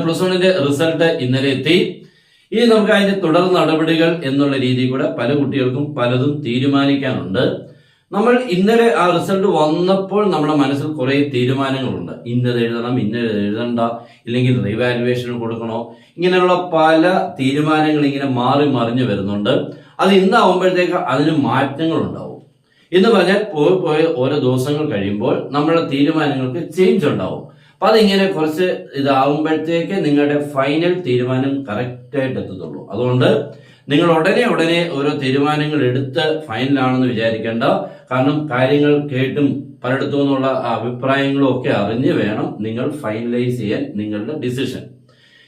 Plus വണ്ണിന്റെ result ഇന്നലെ എത്തി. ഇനി നമുക്ക് അതിന്റെ തുടർ നടപടികൾ എന്നുള്ള രീതിയിൽ കൂടെ പല കുട്ടികൾക്കും പലതും തീരുമാനിക്കാനുണ്ട്. നമ്മൾ ഇന്നലെ ആ റിസൾട്ട് വന്നപ്പോൾ നമ്മുടെ മനസ്സിൽ കുറെ തീരുമാനങ്ങളുണ്ട്. ഇന്നത് എഴുതണം, ഇന്നത് എഴുതണ്ട, ഇല്ലെങ്കിൽ റീവാലുവേഷൻ കൊടുക്കണോ, ഇങ്ങനെയുള്ള പല തീരുമാനങ്ങൾ ഇങ്ങനെ മാറി മറിഞ്ഞു വരുന്നുണ്ട്. അത് ഇന്നാവുമ്പോഴത്തേക്ക് അതിന് മാറ്റങ്ങൾ ഉണ്ടാവും. എന്ന് പറഞ്ഞാൽ പോയി ഓരോ ദിവസങ്ങൾ കഴിയുമ്പോൾ നമ്മുടെ തീരുമാനങ്ങൾക്ക് ചേഞ്ച് ഉണ്ടാവും. അപ്പൊ അതിങ്ങനെ കുറച്ച് ഇതാവുമ്പോഴത്തേക്ക് നിങ്ങളുടെ ഫൈനൽ തീരുമാനം കറക്റ്റ് ആയിട്ട് എത്തത്തുള്ളൂ. അതുകൊണ്ട് നിങ്ങൾ ഉടനെ ഓരോ തീരുമാനങ്ങൾ എടുത്ത് ഫൈനലാണെന്ന് വിചാരിക്കേണ്ട. കാരണം കാര്യങ്ങൾ കേട്ടും പലയിടത്തു നിന്നുള്ള അഭിപ്രായങ്ങളും ഒക്കെ അറിഞ്ഞ് വേണം നിങ്ങൾ ഫൈനലൈസ് ചെയ്യാൻ നിങ്ങളുടെ ഡിസിഷൻ.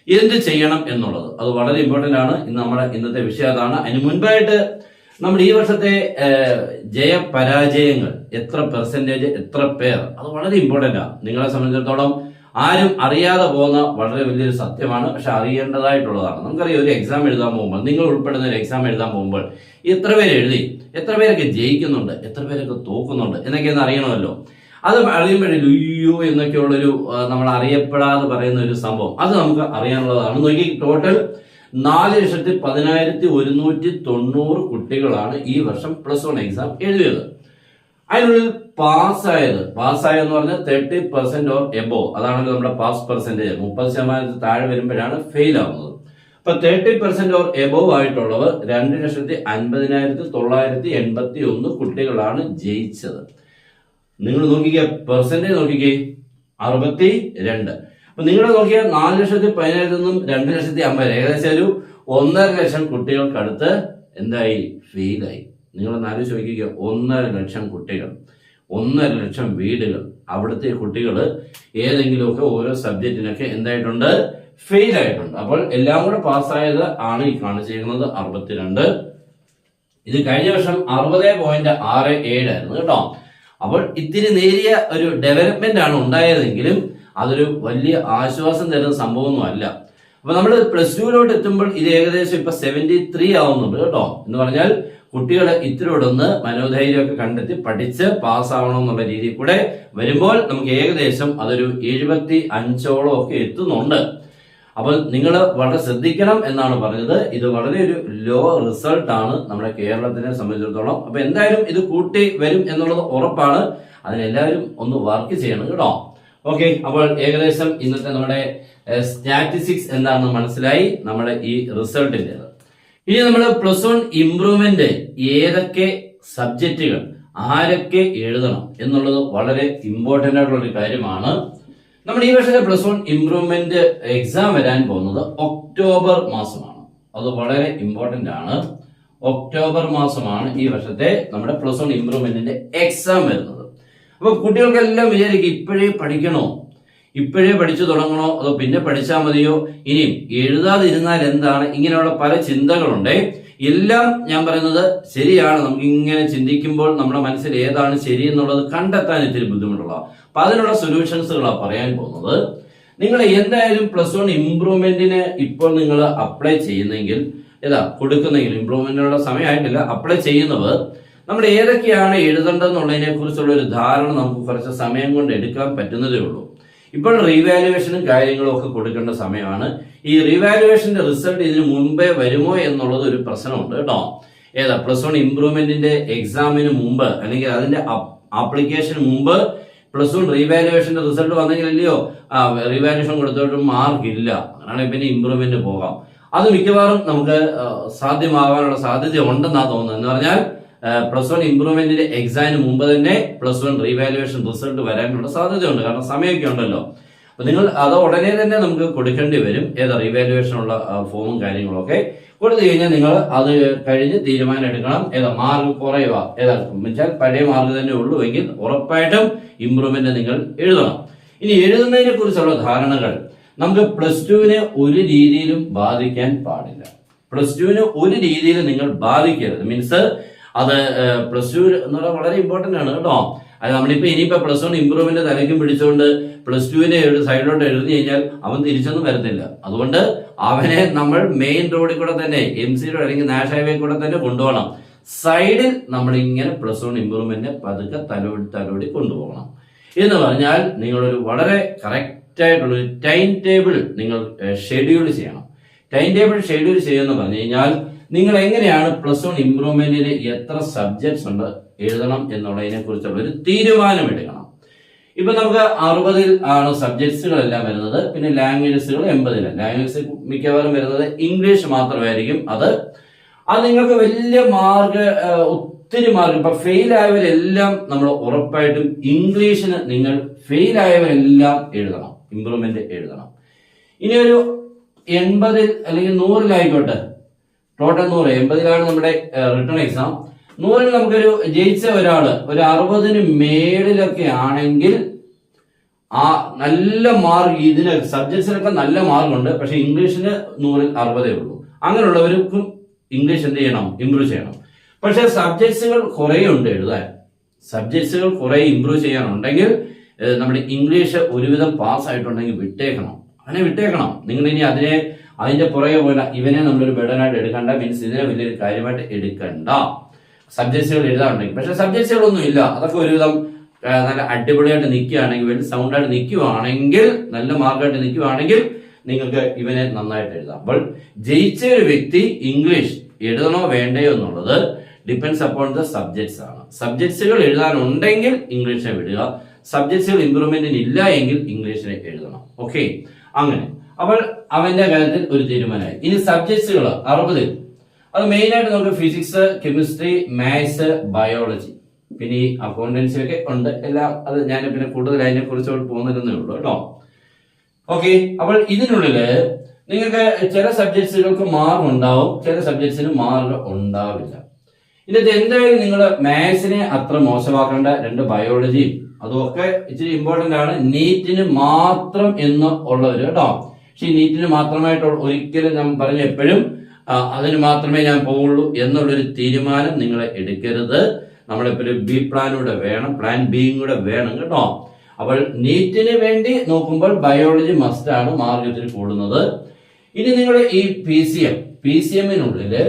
എന്ത് ചെയ്യണം എന്നുള്ളത് അത് വളരെ ഇമ്പോർട്ടന്റ് ആണ്. നമ്മുടെ ഇന്നത്തെ വിഷയം അതാണ്. അതിന് മുൻപായിട്ട് നമ്മുടെ ഈ വർഷത്തെ ജയപരാജയങ്ങൾ എത്ര പെർസെന്റേജ്, എത്ര പേർ, അത് വളരെ ഇമ്പോർട്ടന്റ് ആണ്. നിങ്ങളെ സംബന്ധിച്ചിടത്തോളം ആരും അറിയാതെ പോകുന്ന വളരെ വലിയൊരു സത്യമാണ്. പക്ഷെ അറിയേണ്ടതായിട്ടുള്ളതാണ്. നമുക്കറിയാം, ഒരു എക്സാം എഴുതാൻ പോകുമ്പോൾ, നിങ്ങൾ ഉൾപ്പെടുന്ന ഒരു എക്സാം എഴുതാൻ പോകുമ്പോൾ എത്ര പേര് എഴുതി, എത്ര പേരൊക്കെ ജയിക്കുന്നുണ്ട്, എത്ര പേരൊക്കെ തോക്കുന്നുണ്ട് എന്നൊക്കെയൊന്ന് അറിയണമല്ലോ. അത് അറിയുമ്പോഴല്ലോ എന്നൊക്കെയുള്ളൊരു നമ്മൾ അറിയപ്പെടാതെ പറയുന്ന ഒരു സംഭവം അത് നമുക്ക് അറിയാനുള്ളതാണ്. നോക്കി, ടോട്ടൽ 4,10,190 കുട്ടികളാണ് ഈ വർഷം പ്ലസ് വൺ എക്സാം എഴുതിയത്. അതിനുള്ളിൽ പാസ്സായെന്ന് പറഞ്ഞാൽ 30% ഓർ എബോ, അതാണല്ലോ നമ്മുടെ പാസ് പെർസെന്റേജ്. 30% താഴെ വരുമ്പോഴാണ് ഫെയിൽ ആവുന്നത്. അപ്പൊ 30% ഓർ എബോവ് ആയിട്ടുള്ളവർ 2,50,981 കുട്ടികളാണ് ജയിച്ചത്. നിങ്ങൾ നോക്കിക്കേ, പെർസെന്റേജ് നോക്കിക്കേ, 62. അപ്പൊ നിങ്ങൾ നോക്കിയാൽ 4,10,000 നിന്നും 2,50,000, ഏകദേശം ഒരു 1.5 ലക്ഷം കുട്ടികൾക്കടുത്ത് എന്തായി, ഫെയിലായി. നിങ്ങളൊന്ന് ആലോചിച്ച് നോക്കിക്കുക, 1.5 ലക്ഷം കുട്ടികൾ, 1.5 ലക്ഷം വീടുകൾ, അവിടുത്തെ കുട്ടികൾ ഏതെങ്കിലുമൊക്കെ ഓരോ സബ്ജക്റ്റിനൊക്കെ എന്തായിട്ടുണ്ട്, ഫെയിൽ ആയിട്ടുണ്ട്. അപ്പോൾ എല്ലാം കൂടെ പാസ്സായത് ആണ് ഈ കാണിച്ചിരിക്കുന്നത് 62. ഇത് കഴിഞ്ഞ വർഷം 60.67 ആയിരുന്നു കേട്ടോ. അപ്പോൾ ഇത്തിരി നേരിയ ഒരു ഡെവലപ്മെന്റ് ആണ് ഉണ്ടായതെങ്കിലും അതൊരു വലിയ ആശ്വാസം തരുന്ന സംഭവമൊന്നും അല്ല. അപ്പൊ നമ്മൾ പ്ലസ് ടുവിലോട്ട് എത്തുമ്പോൾ ഇത് ഏകദേശം ഇപ്പൊ 73 ആവുന്നുണ്ട് കേട്ടോ. എന്ന് പറഞ്ഞാൽ കുട്ടികളെ ഇത്തിരിയോടൊന്ന് മനോധൈര്യമൊക്കെ കണ്ടെത്തി പഠിച്ച് പാസ്സാവണം എന്നുള്ള രീതിയിൽ കൂടെ വരുമ്പോൾ നമുക്ക് ഏകദേശം അതൊരു 75ഓളം ഒക്കെ എത്തുന്നുണ്ട്. അപ്പോൾ നിങ്ങൾ വളരെ ശ്രദ്ധിക്കണം എന്നാണ് പറഞ്ഞത്. ഇത് വളരെ ഒരു ലോ റിസൾട്ട് ആണ് നമ്മുടെ കേരളത്തിനെ സംബന്ധിച്ചിടത്തോളം. അപ്പൊ എന്തായാലും ഇത് കൂട്ടി വരും എന്നുള്ളത് ഉറപ്പാണ്. അതിനെല്ലാവരും ഒന്ന് വർക്ക് ചെയ്യണം കേട്ടോ. ഓക്കെ, അപ്പോൾ ഏകദേശം ഇന്നത്തെ നമ്മുടെ സ്റ്റാറ്റിസ്റ്റിക്സ് എന്താണെന്ന് മനസ്സിലായി നമ്മുടെ ഈ റിസൾട്ടിന്റെ. ഇനി നമ്മൾ പ്ലസ് വൺ ഇംപ്രൂവ്മെന്റ് ഏതൊക്കെ സബ്ജക്റ്റുകൾ ആരൊക്കെ എഴുതണം എന്നുള്ളത് വളരെ ഇമ്പോർട്ടന്റ് ആയിട്ടുള്ള ഒരു കാര്യമാണ്. നമ്മുടെ ഈ വർഷത്തെ പ്ലസ് വൺ ഇംപ്രൂവ്മെന്റ് എക്സാം വരാൻ പോകുന്നത് ഒക്ടോബർ മാസമാണ്. അത് വളരെ ഇമ്പോർട്ടന്റ് ആണ്. ഒക്ടോബർ മാസമാണ് ഈ വർഷത്തെ നമ്മുടെ പ്ലസ് വൺ ഇംപ്രൂവ്മെന്റിന്റെ എക്സാം വരുന്നത്. അപ്പൊ കുട്ടികൾക്കെല്ലാം വിചാരിക്കും, ഇപ്പോഴേ പഠിക്കണോ, ഇപ്പോഴേ പഠിച്ചു തുടങ്ങണോ, അതോ പിന്നെ പഠിച്ചാൽ മതിയോ, ഇനിയും എഴുതാതിരുന്നാൽ എന്താണ്, ഇങ്ങനെയുള്ള പല ചിന്തകളുണ്ട്. എല്ലാം ഞാൻ പറയുന്നത് ശരിയാണ്. നമുക്ക് ഇങ്ങനെ ചിന്തിക്കുമ്പോൾ നമ്മുടെ മനസ്സിൽ ഏതാണ് ശരി എന്നുള്ളത് കണ്ടെത്താൻ ഇത്തിരി ബുദ്ധിമുട്ടുള്ള. അപ്പൊ അതിനുള്ള സൊല്യൂഷൻസുകളാണ് പറയാൻ പോകുന്നത്. നിങ്ങൾ എന്തായാലും പ്ലസ് വൺ ഇംപ്രൂവ്മെന്റിന് ഇപ്പോൾ നിങ്ങൾ അപ്ലൈ ചെയ്യുന്നെങ്കിൽ, കൊടുക്കുന്നെങ്കിൽ, ഇംപ്രൂവ്മെന്റിനുള്ള സമയമായിട്ടില്ല, അപ്ലൈ ചെയ്യുന്നവർ നമ്മൾ ഏതൊക്കെയാണ് എഴുതേണ്ടതെന്നുള്ളതിനെ കുറിച്ചുള്ള ഒരു ധാരണ നമുക്ക് കുറച്ച് സമയം കൊണ്ട് എടുക്കാൻ പറ്റുന്നതേ ഉള്ളൂ. ഇപ്പോൾ റീവാലുവേഷനും കാര്യങ്ങളും ഒക്കെ കൊടുക്കേണ്ട സമയമാണ്. ഈ റീവാലുവേഷന്റെ റിസൾട്ട് ഇതിന് മുൻപേ വരുമോ എന്നുള്ളത് ഒരു പ്രശ്നമുണ്ട് കേട്ടോ. പ്ലസ് വൺ ഇംപ്രൂവ്മെന്റിന്റെ എക്സാമിന് മുമ്പ് അല്ലെങ്കിൽ അതിന്റെ ആപ്ലിക്കേഷന് മുമ്പ് പ്ലസ് വൺ റീവാലുവേഷന്റെ റിസൾട്ട് വന്നെങ്കിലല്ലയോ റീവാലുവേഷൻ കൊടുത്തിട്ട് മാർക്ക് ഇല്ല, അങ്ങനെയാണെങ്കിൽ പിന്നെ ഇംപ്രൂവ്മെന്റ് പോകാം. അത് മിക്കവാറും നമുക്ക് സാധ്യമാകാനുള്ള സാധ്യത ഉണ്ടെന്നാണ് തോന്നുന്നത്. എന്ന് പറഞ്ഞാൽ പ്ലസ് വൺ ഇംപ്രൂവ്മെന്റിന്റെ എക്സാമിന് മുമ്പ് തന്നെ പ്ലസ് വൺ റീവാലുവേഷൻ റിസൾട്ട് വരാനുള്ള സാധ്യതയുണ്ട്. കാരണം സമയമൊക്കെ ഉണ്ടല്ലോ. അപ്പൊ നിങ്ങൾ അത് ഉടനെ തന്നെ നമുക്ക് കൊടുക്കേണ്ടി വരും. റീവാലുവേഷൻ ഉള്ള ഫോമും കാര്യങ്ങളും ഒക്കെ കൊടുത്തു കഴിഞ്ഞാൽ നിങ്ങൾ അത് കഴിഞ്ഞ് തീരുമാനം എടുക്കണം. മാർക്ക് കുറയുക, വെച്ചാൽ പഴയ മാർക്ക് തന്നെ ഉള്ളൂ എങ്കിൽ ഉറപ്പായിട്ടും ഇംപ്രൂവ്മെന്റ് നിങ്ങൾ എഴുതണം. ഇനി എഴുതുന്നതിനെ കുറിച്ചുള്ള ധാരണകൾ നമുക്ക് പ്ലസ് ടുവിനെ ഒരു രീതിയിലും ബാധിക്കാൻ പാടില്ല. പ്ലസ് ടുവിന് ഒരു രീതിയിലും നിങ്ങൾ ബാധിക്കരുത്. മീൻസ് അത് പ്ലസ് ടു എന്ന് പറഞ്ഞാൽ വളരെ ഇമ്പോർട്ടന്റ് ആണ് കേട്ടോ. അത് നമ്മളിപ്പോ ഇനിയിപ്പോ പ്ലസ് വൺ ഇംപ്രൂവ്മെന്റ് തലയ്ക്കും പിടിച്ചുകൊണ്ട് പ്ലസ് ടുവിനെ സൈഡിലോട്ട് എഴുതി കഴിഞ്ഞാൽ അവൻ തിരിച്ചൊന്നും വരത്തില്ല. അതുകൊണ്ട് അവനെ നമ്മൾ മെയിൻ റോഡിൽ കൂടെ തന്നെ, MC റോഡ് അല്ലെങ്കിൽ നാഷ് ഹൈവേ കൂടെ തന്നെ കൊണ്ടുപോകണം. സൈഡിൽ നമ്മൾ ഇങ്ങനെ പ്ലസ് വൺ ഇംപ്രൂവ്മെന്റ് പതുക്കെ തലോടി കൊണ്ടുപോകണം. എന്ന് പറഞ്ഞാൽ നിങ്ങളൊരു വളരെ കറക്റ്റ് ആയിട്ടുള്ള ഒരു ടൈം ടേബിൾ നിങ്ങൾ ഷെഡ്യൂൾ ചെയ്യണം. ടൈം ടേബിൾ ഷെഡ്യൂൾ ചെയ്യുമെന്ന് പറഞ്ഞു കഴിഞ്ഞാൽ നിങ്ങൾ എങ്ങനെയാണ് +1 ഇംപ്രൂവ്മെന്റിന് എത്ര സബ്ജക്ട്സ് ഉണ്ട് എഴുതണം എന്നുള്ളതിനെ കുറിച്ചുള്ള ഒരു തീരുമാനം എടുക്കണം. ഇപ്പൊ നമുക്ക് 60 ആണ് സബ്ജക്ട്സുകളെല്ലാം വരുന്നത്. പിന്നെ ലാംഗ്വേജസുകൾ 80. ലാംഗ്വേജസ് മിക്കവാറും വരുന്നത് ഇംഗ്ലീഷ് മാത്രമായിരിക്കും. അത് നിങ്ങൾക്ക് വലിയ മാർക്ക്, ഒത്തിരി മാർക്ക്. ഇപ്പൊ ഫെയിൽ ആയവരെല്ലാം നമ്മൾ ഉറപ്പായിട്ടും ഇംഗ്ലീഷിന് നിങ്ങൾ ഫെയിൽ ആയവരെല്ലാം എഴുതണം, ഇംപ്രൂവ്മെന്റ് എഴുതണം. ഇനി ഒരു 80 അല്ലെങ്കിൽ 100 ടോട്ടൽ 100, 80 നമ്മുടെ റിട്ടേൺ എക്സാം. 100 നമുക്കൊരു ജയിച്ച ഒരാള് ഒരു 60 മേളിലൊക്കെ ആണെങ്കിൽ ആ നല്ല മാർക്ക്, ഇതിന് സബ്ജക്ട്സിനൊക്കെ നല്ല മാർക്കുണ്ട്, പക്ഷെ ഇംഗ്ലീഷിന് 100 60 ഉള്ളൂ. അങ്ങനെയുള്ളവർക്കും ഇംഗ്ലീഷ് എന്ത് ചെയ്യണം? ഇംപ്രൂവ് ചെയ്യണം. പക്ഷെ സബ്ജക്ട്സുകൾ കുറെ ഉണ്ട് എഴുതാൻ. സബ്ജക്ട്സുകൾ കുറെ ഇംപ്രൂവ് ചെയ്യാനുണ്ടെങ്കിൽ നമ്മുടെ ഇംഗ്ലീഷ് ഒരുവിധം പാസ് ആയിട്ടുണ്ടെങ്കിൽ വിട്ടേക്കണം. അങ്ങനെ വിട്ടേക്കണം. നിങ്ങൾ ഇനി അതിന്റെ പുറകെ പോലെ ഇവനെ നമ്മളൊരു ബെഡനായിട്ട് എടുക്കണ്ട, മീൻസ് ഇതിനെ വലിയൊരു കാര്യമായിട്ട് എടുക്കണ്ട. സബ്ജക്ട്സുകൾ എഴുതാറുണ്ടെങ്കിൽ, പക്ഷെ സബ്ജക്ട്സുകളൊന്നും ഇല്ല, അതൊക്കെ ഒരുവിധം നല്ല അടിപൊളിയായിട്ട് നിൽക്കുകയാണെങ്കിൽ, വലിയ സൗണ്ടായിട്ട് നിൽക്കുകയാണെങ്കിൽ, നല്ല മാർക്കായിട്ട് നിൽക്കുകയാണെങ്കിൽ നിങ്ങൾക്ക് ഇവനെ നന്നായിട്ട് എഴുതാം. അപ്പോൾ ജയിച്ച ഒരു വ്യക്തി ഇംഗ്ലീഷ് എഴുതണോ വേണ്ടയോ എന്നുള്ളത് ഡിപ്പെൻഡ്സ് അപ്പോൺ ദ സബ്ജക്ട്സ് ആണ്. സബ്ജക്ട്സുകൾ എഴുതാനുണ്ടെങ്കിൽ ഇംഗ്ലീഷിനെ വിടുക, സബ്ജക്ട്സുകൾ ഇംപ്രൂവ്മെന്റിന് ഇല്ല എങ്കിൽ ഇംഗ്ലീഷിനെ എഴുതണം. ഓക്കെ, അങ്ങനെ. അപ്പോൾ അവന്റെ കാര്യത്തിൽ ഒരു തീരുമാനമായി. ഇനി സബ്ജക്ട്സുകൾ 60, അത് മെയിൻ ആയിട്ട് നമുക്ക് ഫിസിക്സ്, കെമിസ്ട്രി, മാത്സ്, ബയോളജി, പിന്നെ ഈ അക്കൗണ്ടൻസി ഒക്കെ ഉണ്ട് എല്ലാം. അത് ഞാൻ പിന്നെ കൂടുതൽ അതിനെ കുറിച്ചോട്ട് പോകുന്നില്ലെന്നേ ഉള്ളൂ കേട്ടോ. ഓക്കെ, അപ്പോൾ ഇതിനുള്ളില് നിങ്ങൾക്ക് ചില സബ്ജക്ട്സുകൾക്ക് മാർക്ക് ഉണ്ടാവും, ചില സബ്ജക്ട്സിന് മാർക്ക് ഉണ്ടാവില്ല. ഇതിനകത്ത് എന്തായാലും നിങ്ങൾ മാത്സിനെ അത്ര മോശമാക്കേണ്ട, 2 ബയോളജിയും അതുമൊക്കെ ഇച്ചിരി ഇമ്പോർട്ടന്റ് ആണ്. നീറ്റിന് മാത്രം എന്ന് ഉള്ളവര് കേട്ടോ. പക്ഷെ ഈ നീറ്റിന് മാത്രമായിട്ട് ഒരിക്കലും ഞാൻ പറഞ്ഞ എപ്പോഴും അതിന് മാത്രമേ ഞാൻ പോവുള്ളൂ എന്നുള്ളൊരു തീരുമാനം നിങ്ങൾ എടുക്കരുത്. നമ്മളെപ്പോഴും ബി പ്ലാനൂടെ വേണം, പ്ലാൻ ബിയും കൂടെ വേണം കേട്ടോ. അപ്പോൾ നീറ്റിന് വേണ്ടി നോക്കുമ്പോൾ ബയോളജി മസ്റ്റ് ആണ് മാർക്ക് ഇത്തിരി കൂടുന്നത്. ഇനി നിങ്ങൾ ഈ പി സി എമ്മിനുള്ളില്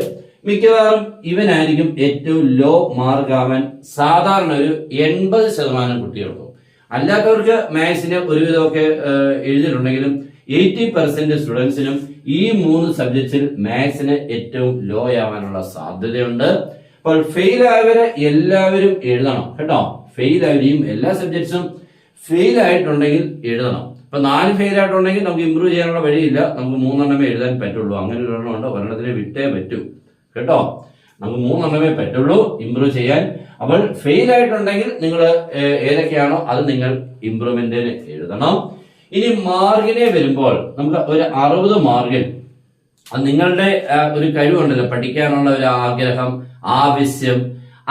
മിക്കവാറും ഇവനായിരിക്കും ഏറ്റവും ലോ മാർക്ക് ആവാൻ സാധാരണ ഒരു 80% കുട്ടികൾക്കും. അല്ലാത്തവർക്ക് മാത്സിന് ഒരുവിധമൊക്കെ എഴുതിയിട്ടുണ്ടെങ്കിലും 80% സ്റ്റുഡൻസിനും ഈ 3 സബ്ജക്ട്സിൽ മാത്സിന് ഏറ്റവും ലോ ആവാനുള്ള സാധ്യതയുണ്ട്. അപ്പോൾ ഫെയിൽ ആയവരെ എല്ലാവരും എഴുതണം കേട്ടോ. ഫെയിൽ ആയിരിക്കും എല്ലാ സബ്ജക്ട്സും. ഫെയിൽ ആയിട്ടുണ്ടെങ്കിൽ എഴുതണം. ഇപ്പൊ 4 ഫെയിൽ ആയിട്ടുണ്ടെങ്കിൽ നമുക്ക് ഇമ്പ്രൂവ് ചെയ്യാനുള്ള വഴിയില്ല, നമുക്ക് 3 എണ്ണമേ എഴുതാൻ പറ്റുള്ളൂ. അങ്ങനെ ഒരെണ്ണമുണ്ട്, ഒരെണ്ണത്തിനെ വിട്ടേ പറ്റൂ കേട്ടോ. നമുക്ക് 3 എണ്ണമേ പറ്റുള്ളൂ ഇമ്പ്രൂവ് ചെയ്യാൻ. അപ്പോൾ ഫെയിൽ ആയിട്ടുണ്ടെങ്കിൽ നിങ്ങൾ ഏതൊക്കെയാണോ അത് നിങ്ങൾ ഇമ്പ്രൂവ്മെന്റിന് എഴുതണം. ഇനി മാർക്കിനെ വരുമ്പോൾ നമുക്ക് ഒരു 60 മാർക്കിൽ നിങ്ങളുടെ ഒരു കഴിവുണ്ടല്ലോ, പഠിക്കാനുള്ള ഒരു ആഗ്രഹം, ആവശ്യം,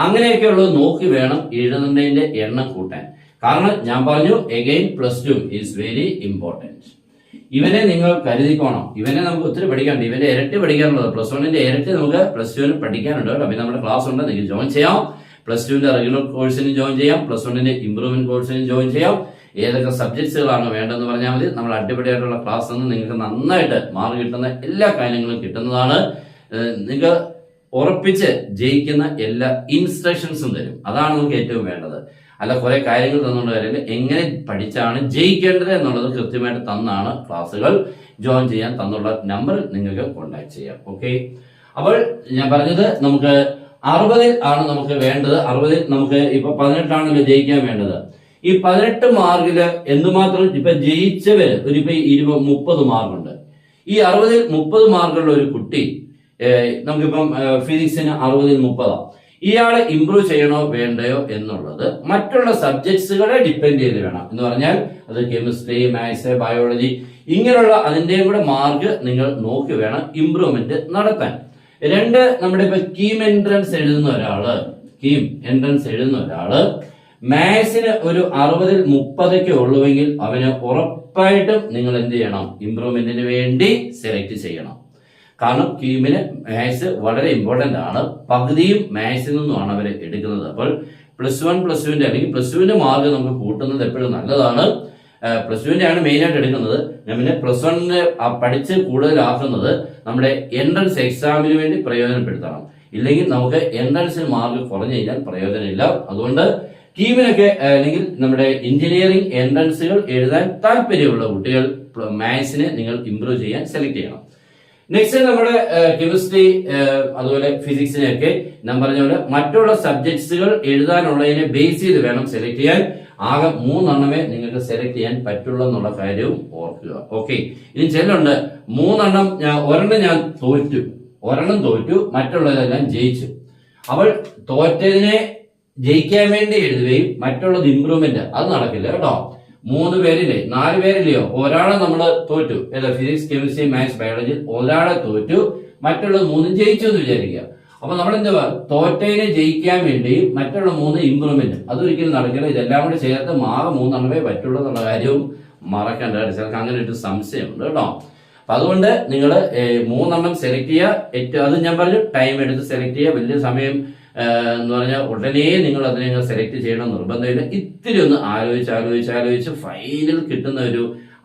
അങ്ങനെയൊക്കെയുള്ളത് നോക്കി വേണം എഴുതുന്നതിന്റെ എണ്ണം കൂട്ടാൻ. കാരണം ഞാൻ പറഞ്ഞു എഗെയിൻ +2 ഈസ് വെരി ഇമ്പോർട്ടന്റ്. ഇവനെ നിങ്ങൾ കരുതിക്കോണം. ഇവനെ നമുക്ക് ഒത്തിരി പഠിക്കാനുണ്ട്, ഇവന്റെ ഇരട്ടി പഠിക്കാനുള്ളത്. +1ന്റെ ഇരട്ടി നമുക്ക് +2ന് പഠിക്കാനുണ്ട് കേട്ടോ. പിന്നെ നമ്മുടെ ക്ലാസ് ഉണ്ട്, നിങ്ങൾക്ക് ജോയിൻ ചെയ്യാം. +2ന്റെ റെഗുലർ കോഴ്സിന് ജോയിൻ ചെയ്യാം, +1ന്റെ ഇംപ്രൂവ്മെന്റ് കോഴ്സിന് ജോയിൻ ചെയ്യാം. ഏതൊക്കെ സബ്ജക്ട്സുകളാണ് വേണ്ടതെന്ന് പറഞ്ഞാൽ മതി. നമ്മൾ അടിപൊളിയായിട്ടുള്ള ക്ലാസ് നിന്ന് നിങ്ങൾക്ക് നന്നായിട്ട് മാർക്ക് കിട്ടുന്ന എല്ലാ കാര്യങ്ങളും കിട്ടുന്നതാണ്. നിങ്ങൾക്ക് ഉറപ്പിച്ച് ജയിക്കുന്ന എല്ലാ ഇൻസ്ട്രക്ഷൻസും തരും. അതാണ് നമുക്ക് ഏറ്റവും വേണ്ടത്. അല്ല കുറെ കാര്യങ്ങൾ തന്നുകൊണ്ട് കാര്യമില്ല, എങ്ങനെ പഠിച്ചാണ് ജയിക്കേണ്ടത് എന്നുള്ളത് കൃത്യമായിട്ട് തന്നാണ് ക്ലാസ്സുകൾ. ജോയിൻ ചെയ്യാൻ തന്നുള്ള നമ്പർ നിങ്ങൾക്ക് കോൺടാക്ട് ചെയ്യാം. ഓക്കെ, അപ്പോൾ ഞാൻ പറഞ്ഞത് നമുക്ക് 60 ആണ് നമുക്ക് വേണ്ടത്. 60 നമുക്ക് ഇപ്പൊ 18 ജയിക്കാൻ വേണ്ടത്. ഈ 18 മാർക്കില് എന്തുമാത്രം ഇപ്പൊ ജയിച്ചവര് ഒരു 30 മാർക്കുണ്ട്. ഈ 60 30 മാർക്കുള്ള ഒരു കുട്ടി, നമുക്കിപ്പം ഫിസിക്സിന് 60 30, ഇയാളെ ഇംപ്രൂവ് ചെയ്യണോ വേണ്ടയോ എന്നുള്ളത് മറ്റുള്ള സബ്ജക്ട്സുകളെ ഡിപ്പെൻഡ് ചെയ്ത് വേണം. എന്ന് പറഞ്ഞാൽ അത് കെമിസ്ട്രി, മാത്സ്, ബയോളജി ഇങ്ങനെയുള്ള അതിന്റെയും കൂടെ മാർക്ക് നിങ്ങൾ നോക്കി വേണം ഇംപ്രൂവ്മെന്റ് നടത്താൻ. 2, നമ്മുടെ ഇപ്പൊ കീം എൻട്രൻസ് എഴുതുന്ന ഒരാള് മാത്സിന് ഒരു 60 30 ഉള്ളുവെങ്കിൽ അവന് ഉറപ്പായിട്ടും നിങ്ങൾ എന്ത് ചെയ്യണം? ഇംപ്രൂവ്മെന്റിന് വേണ്ടി സെലക്ട് ചെയ്യണം. കാരണം കീമിന് മാത്സ് വളരെ ഇമ്പോർട്ടന്റ് ആണ്. പകുതിയും മാത്സിൽ നിന്നുമാണ് അവർ എടുക്കുന്നത്. അപ്പോൾ +1 +2ന്റെ അല്ലെങ്കിൽ +2ന്റെ മാർക്ക് നമുക്ക് കൂട്ടുന്നത് എപ്പോഴും നല്ലതാണ്. +2ന്റെ ആണ് മെയിൻ ആയിട്ട് എടുക്കുന്നത്. ഞാൻ പിന്നെ +1ന് പഠിച്ച് കൂടുതലാക്കുന്നത് നമ്മുടെ എൻട്രൻസ് എക്സാമിന് വേണ്ടി പ്രയോജനപ്പെടുത്തണം. ഇല്ലെങ്കിൽ നമുക്ക് എൻട്രൻസിന് മാർക്ക് കുറഞ്ഞു കഴിഞ്ഞാൽ പ്രയോജനമില്ല. അതുകൊണ്ട് കീമിനൊക്കെ അല്ലെങ്കിൽ നമ്മുടെ എഞ്ചിനീയറിംഗ് എൻട്രൻസുകൾ എഴുതാൻ താല്പര്യമുള്ള കുട്ടികൾ മാത്സിനെ നിങ്ങൾ ഇംപ്രൂവ് ചെയ്യാൻ സെലക്ട് ചെയ്യണം. നെക്സ്റ്റ് നമ്മുടെ കെമിസ്ട്രി അതുപോലെ ഫിസിക്സിനെയൊക്കെ ഞാൻ പറഞ്ഞ പോലെ മറ്റുള്ള സബ്ജക്ട്സുകൾ എഴുതാനുള്ളതിനെ ബേസ് ചെയ്ത് വേണം സെലക്ട് ചെയ്യാൻ. ആകെ 3 എണ്ണമേ നിങ്ങൾക്ക് സെലക്ട് ചെയ്യാൻ പറ്റുള്ളൂ എന്നുള്ള കാര്യവും ഓർക്കുക. ഓക്കെ, ഇനി ചെല്ലുണ്ട് 3 എണ്ണം ഒരെണ്ണം ഞാൻ തോറ്റു മറ്റുള്ളതെല്ലാം ജയിച്ചു. അവൾ തോറ്റതിനെ ജയിക്കാൻ വേണ്ടി എഴുതുകയും മറ്റുള്ളത് ഇംപ്രൂവ്മെന്റ് അത് നടക്കില്ല കേട്ടോ. 3 പേരില്ലേ 4 പേരില്ലയോ ഒരാളെ നമ്മൾ തോറ്റു, ഏതാ ഫിസിക്സ് കെമിസ്ട്രി മാത്സ് ബയോളജി ഒരാളെ തോറ്റു, മറ്റുള്ളത് 3 ജയിച്ചു എന്ന് വിചാരിക്കുക. അപ്പൊ നമ്മൾ എന്താ തോറ്റതിനെ ജയിക്കാൻ വേണ്ടി മറ്റുള്ള 3 ഇംപ്രൂവ്മെന്റ് അതൊരിക്കലും നടക്കില്ല. ഇതെല്ലാം കൂടി ചേർത്ത് 3 എണ്ണമേ പറ്റുള്ളൂ എന്നുള്ള കാര്യവും മറക്കേണ്ട. ചിലർക്ക് അങ്ങനെ ഒരു സംശയമുണ്ട് കേട്ടോ. അപ്പൊ അതുകൊണ്ട് നിങ്ങൾ 3 എണ്ണം സെലക്ട് ചെയ്യുക. അത് ഞാൻ പറഞ്ഞു ടൈം എടുത്ത് സെലക്ട് ചെയ്യുക. വലിയ സമയം എന്ന് പറഞ്ഞാൽ ഉടനെ നിങ്ങൾ അതിനെ സെലക്ട് ചെയ്യണം നിർബന്ധമില്ല. ഇത്തിരി ഒന്ന് ആലോചിച്ച് ഫൈനൽ കിട്ടുന്ന ഒരു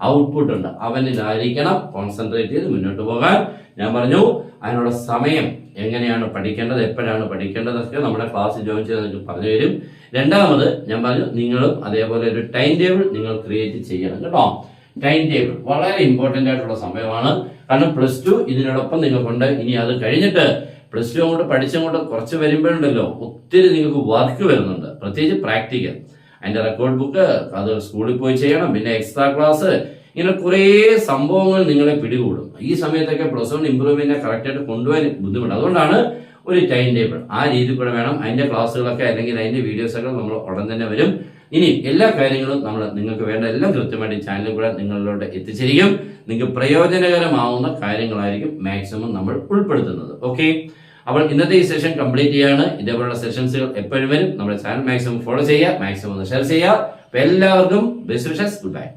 ഔട്ട്പുട്ട് ഉണ്ട്, അവനിലായിരിക്കണം കോൺസെൻട്രേറ്റ് ചെയ്ത് മുന്നോട്ട് പോകാൻ. ഞാൻ പറഞ്ഞു അതിനുള്ള സമയം എങ്ങനെയാണ് പഠിക്കേണ്ടത്, എപ്പോഴാണ് പഠിക്കേണ്ടതൊക്കെ നമ്മുടെ ക്ലാസ് ജോയിൻ ചെയ്ത് നിങ്ങൾക്ക് പറഞ്ഞു തരും. രണ്ടാമത് ഞാൻ പറഞ്ഞു നിങ്ങളും അതേപോലെ ഒരു ടൈം ടേബിൾ നിങ്ങൾ ക്രിയേറ്റ് ചെയ്യണം കേട്ടോ. ടൈം ടേബിൾ വളരെ ഇമ്പോർട്ടന്റ് ആയിട്ടുള്ള സമയമാണ്. കാരണം +2 ഇതിനോടൊപ്പം നിങ്ങൾക്കുണ്ട്. ഇനി അത് കഴിഞ്ഞിട്ട് +2 അങ്ങോട്ട് പഠിച്ചങ്ങോട്ട് കുറച്ച് വരുമ്പോഴുണ്ടല്ലോ ഒത്തിരി നിങ്ങൾക്ക് വർക്ക് വരുന്നുണ്ട്, പ്രത്യേകിച്ച് പ്രാക്ടിക്കൽ. അതിന്റെ റെക്കോർഡ് ബുക്ക് അത് സ്കൂളിൽ പോയി ചെയ്യണം, പിന്നെ എക്സ്ട്രാ ക്ലാസ്, ഇങ്ങനെ കുറേ സംഭവങ്ങൾ നിങ്ങളെ പിടികൂടും. ഈ സമയത്തൊക്കെ +1 ഇംപ്രൂവ്മെന്റ് കറക്റ്റായിട്ട് കൊണ്ടുപോകാൻ ബുദ്ധിമുട്ട്. അതുകൊണ്ടാണ് ഒരു ടൈം ടേബിൾ ആ രീതിയിൽ കൂടെ വേണം. അതിന്റെ ക്ലാസ്സുകളൊക്കെ അല്ലെങ്കിൽ അതിന്റെ വീഡിയോസൊക്കെ നമ്മൾ ഉടൻ തന്നെ വരും. ഇനി എല്ലാ കാര്യങ്ങളും നമ്മൾ നിങ്ങൾക്ക് വേണ്ട എല്ലാം കൃത്യമായിട്ട് ഈ ചാനലിൽ കൂടെ നിങ്ങളിലൂടെ എത്തിച്ചിരിക്കും. നിങ്ങൾക്ക് പ്രയോജനകരമാവുന്ന കാര്യങ്ങളായിരിക്കും മാക്സിമം നമ്മൾ ഉൾപ്പെടുത്തുന്നത്. ഓക്കെ, അപ്പോൾ ഇന്നത്തെ ഈ സെഷൻ കംപ്ലീറ്റ് ചെയ്യാണ്. ഇതേപോലുള്ള സെഷൻസുകൾ എപ്പോഴും വരും. നമ്മുടെ ചാനൽ മാക്സിമം ഫോളോ ചെയ്യുക, മാക്സിമം ഒന്ന് ഷെയർ ചെയ്യുക. എല്ലാവർക്കും ബെസ്റ്റ് വിഷസ്, ഗുഡ് ബൈ.